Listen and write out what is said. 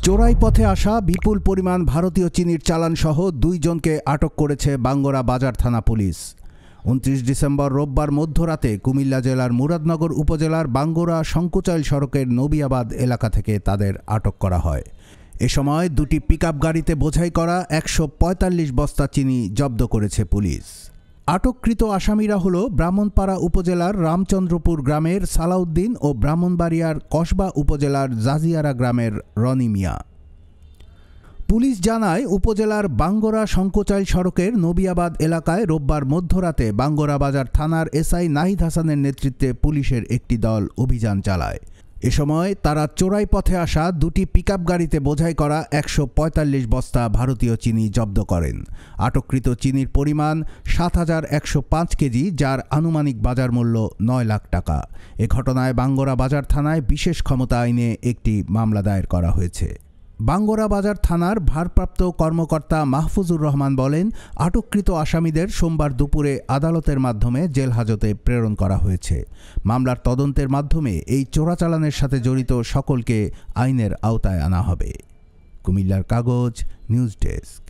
চোরাই পথে আসা বিপুল পরিমাণ ভারতীয় চিনির চালান সহ 2 জনকে আটক করেছে বাঙ্গরা বাজার থানা পুলিশ। 29 ডিসেম্বর রোববার মধ্যরাতে কুমিল্লা জেলার মুরাদনগর উপজেলার বাঙ্গরা শঙ্কুচাইল সড়কের নবিয়াবাদ এলাকা থেকে তাদের আটক করা হয়। এ সময় 2টি পিকআপ গাড়িতে বোঝাই করা 145 বস্তা চিনি জব্দ করেছে পুলিশ। আটককৃত আসামিরা হল ব্রাহ্মণপাড়া উপজেলার রামচন্দ্রপুর গ্রামের সালাউদ্দিন ও ব্রাহ্মণবাড়িয়ার কসবা উপজেলার জাজিয়ারা গ্রামের রনি মিয়া। পুলিশ জানায়, উপজেলার বাঙ্গরা শঙ্কুচাইল সড়কের নবিয়াবাদ এলাকায় রোববার মধ্যরাতে বাঙ্গরা বাজার থানার এসআই নাহিদ হাসানের নেতৃত্বে পুলিশের একটি দল অভিযান চালায়। এ সময় তারা চোরাই পথে আসা 2টি পিকআপ গাড়িতে বোঝাই করা 145 বস্তা ভারতীয় চিনি জব্দ করেন। আটককৃত চিনির পরিমাণ 7105 কেজি, যার আনুমানিক বাজার মূল্য 9 লাখ টাকা। এ ঘটনায় বাঙ্গরা বাজার থানায় বিশেষ ক্ষমতা আইনে একটি মামলা দায়ের করা হয়েছে। বাঙ্গরা বাজার থানার ভারপ্রাপ্ত কর্মকর্তা মাহফুজুর রহমান বলেন, আটককৃত আসামিদের সোমবার দুপুরে আদালতের মাধ্যমে জেল হাজতে প্রেরণ করা হয়েছে। মামলার তদন্তের মাধ্যমে এই চোরাচালানের সাথে জড়িত সকলকে আইনের আওতায় আনা হবে। কুমিল্লার কাগজ, নিউজ ডেস্ক।